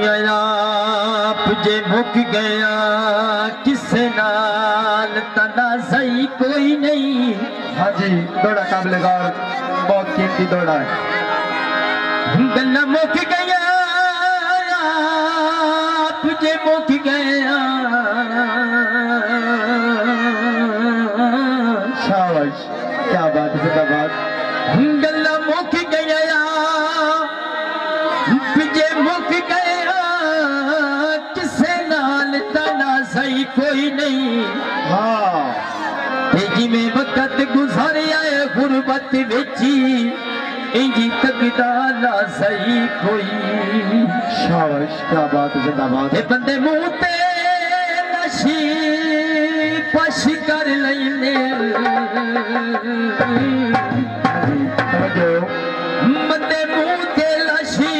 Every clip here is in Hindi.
आप जे मुक गया किसे नाल तना सही कोई नहीं। हाँ जी, दौड़ा काबिल गौर, बहुत कीमती दौड़ा है। गल्ला मुक गया आप जे मुक गया। शाबाश, क्या बात है, जिंदाबाद। गल्ला मुक गया जे मुक गया किसे नाल तना सही कोई नहीं। हाँ जिमें वक्त गुजर आए गुरबत बेची इंजी तकदा ना सही कोई। शाबाश, क्या बात है, जिंदाबाद। ए बंदे मुंह ते नशी पश कर लेने। बंदे मुंह ते नशी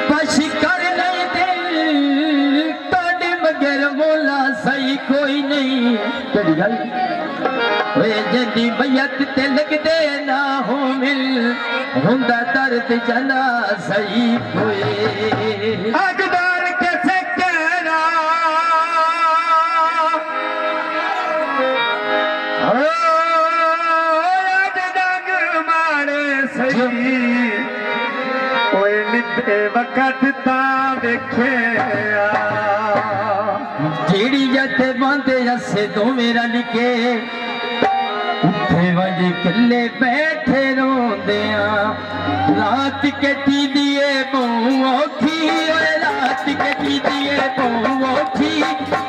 पश कर लेने काटे मगर मोला सही कोई नहीं। केड़ी गल? जदी बैयत ते लगदे ना हो मिल हुंदा दर्द जना सही कोई। अकबर कैसे कहना आज डंग मारे सही ओए निते वक्त ता वेखिया। जेड़ी जते बांधे असे दो मेरा लिखे उठे वजे कल्ले बैठे रोंदे रात कटी दिए बहु औखी। रात कटी दिए बहु औखी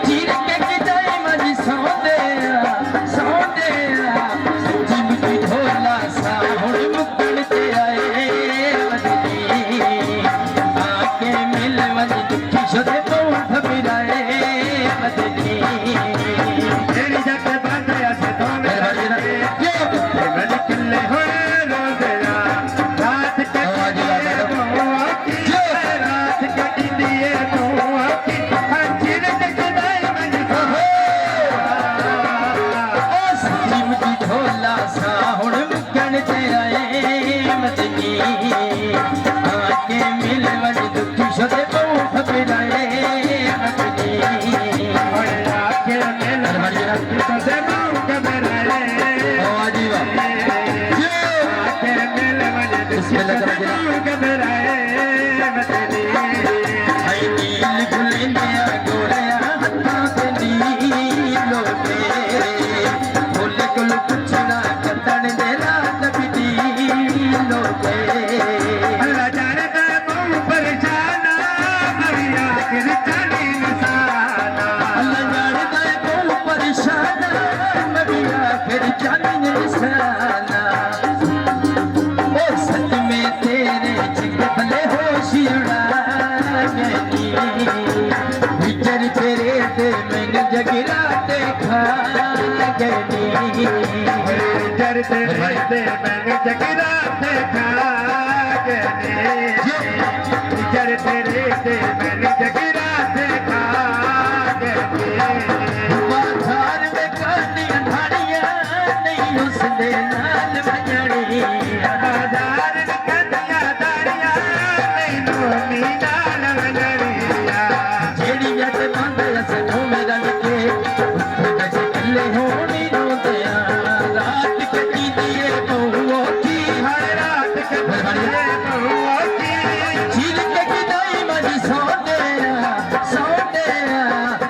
चिर के किदाई मज सौंदे जिंदगी ढोला सा हुण मुकण ते आए मदनी। आके मिल वज दुखी शुदे बहु घबराए मदनी। जेड़ी जट बांधे असे दो मेरा निकले होए रोंदिया। रात कटी दिए बहु औखी, रात कटी दिए बहु औखी चिर के किदाई मज जिंदगी ढोला सा हुण मुकण ते आए मदनी। आके मिल वज दुखी शुदे बहु घबराए मदनी। आके मिल वज दुखी बहु घबराए। आके मिल वज दुखी बहु घबराए मदनी। आई नील गुलेंदिया गोरिया हत्थां ते नीलो ते फुल कुल पुछना कतण दे रात बिदी लोगे। अल्लाह जानदा बहु परेशाना हरिया किर जानी निशाना। अल्लाह जानदा है बहु परेशान नबी आखिर जानी निशाना। ओ सच में तेरे चिक भले होश उड़ा गई। विचर तेरे ते मैंने जगरा देखा गई। जर ते रहते मैंने जगरा देखा गने। जर ते रहते मैंने जगरा देखा गने। बाजार में काटी अंधारियां नहीं उसने नाल बजड़ी। बाजार निकलिया दारिया मैनू मीना लवजरिया। जेड़ी जट बांधे असे दो मेरा लिखे उठे बजे कल्ले होनी रोंदिया। रात कटी दिए बहु औखी हर रात कटिए बहु औखी चीर के किदाई मज सौंदे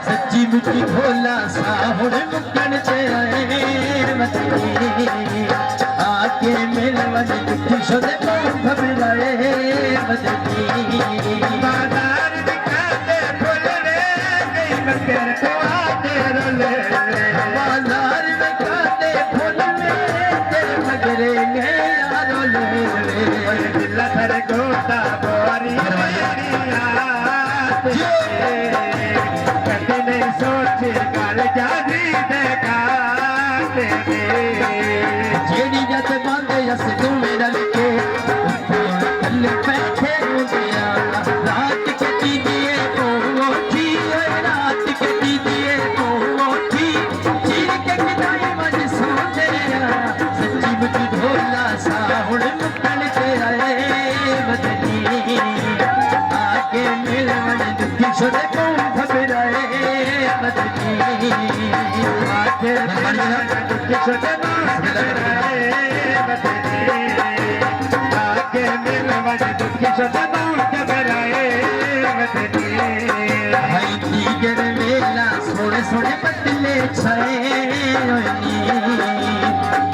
सच्ची मुट्ठी ढोला सा हुण मुकण ते आए मदनी। आके मिल वज दुखी शुदे बहु घबराए मदनी। बाजार दिखाते फुल रे गई मकर को आते रोले। बाजार में खाते फूल में तेरे मगरे गया रोले। दिल थर गोता बोरी कभी नहीं सोची गल जादी देखा जेड़ी जत बांधे अस तू मेरा लिखे कल्ले बैठे रोंदिया। रात कटी दिए बहु औखी रात कटी दिए बहु औखी चीर के किदाई मज सौंदे सच्ची मुट्ठी ढोला सा हुण मुकण ते आए मदनी। आके मिलन दुखी सदे कौन घबराए मदनी आके मिलन दुखी सदे कौन घबराए मदनी आके मिलन दुखी सदे कौन घबराए मदनी हाय दीगर मेला सोने सोने पतले छाए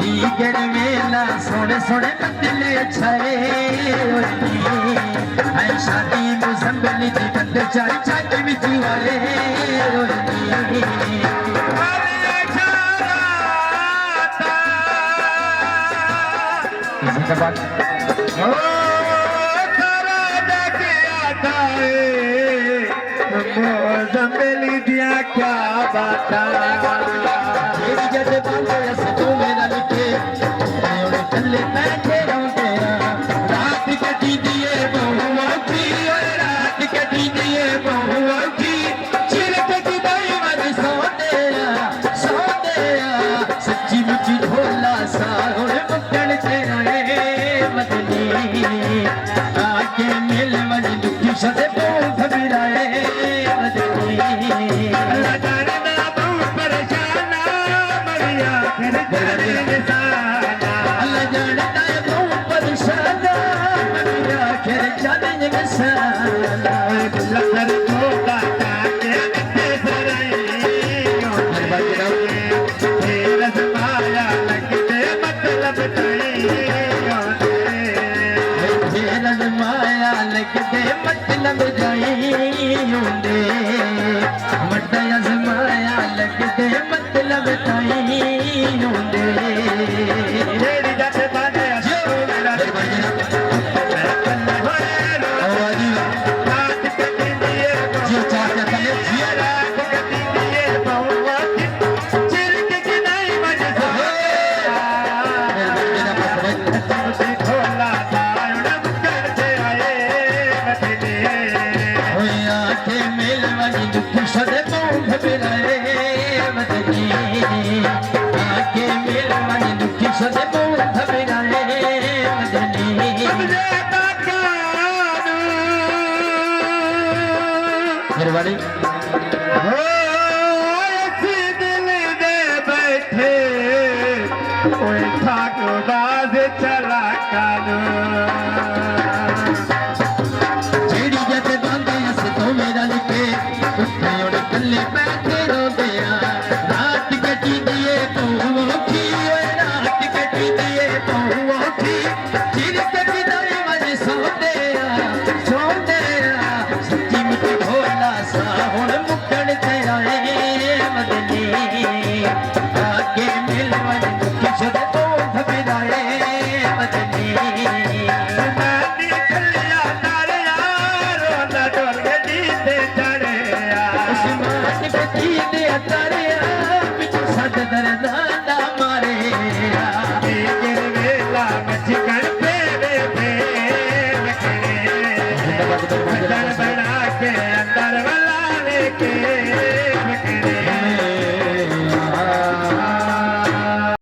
दीगर मेला सोने सोने पतले छाए हाय शादी मुसम्बली दी कंद चाय चाय विच वाले इसी के बाद जमेली दिया क्या बाता जद बांधे से तू मेरा लिखे कल्ले बैठे रोते रात कटी दिए बहुआ की रात कटी दिए बहुआ की चिरक जुदाई मन सोते सच्ची मुची ढोला सा हुण मुक्कण तेरा मदनी आके मिल मन दुखी सदे बहुत घबराए मतलब जाइंदे वड्डा अज़माया लगदे मतलब ताइंदे तेरी जट बाजे जो मेरा रात कटी दिए जी चाचा तले जी रात कटी दिए बहुआ की चिरक की नहीं मजे मुझे खोला सारण करते आए मदनी आके मिल वनी दुखी सदे बहुत घबराए मदनी आके मिल वनी दुखी सदे बहुत घबराए मदनी मुझे ताकानो मेरे वाली हो ऐसी दिल दे बैठे कोई ठाकुरबाज चला कानो जेड़ी जद बांधे से तो मेरा लिखे उठे और कल्ले बैठे रोते रात कटी दिए बहुओं की रात कटी दिए बहुओं की चिरक जुदाई मन सोते सच्ची मुझे भोला सा हुण मुक्कण तेरा मदनी आके मिल मन दुखी सदे तो घबराए मदनी नानी कलिया तारे यारो ना डोल के जीते चढ़े आसमान पे दे तारे बिच सद दरदाना मारे तेरे वेला मच कर पे वे पे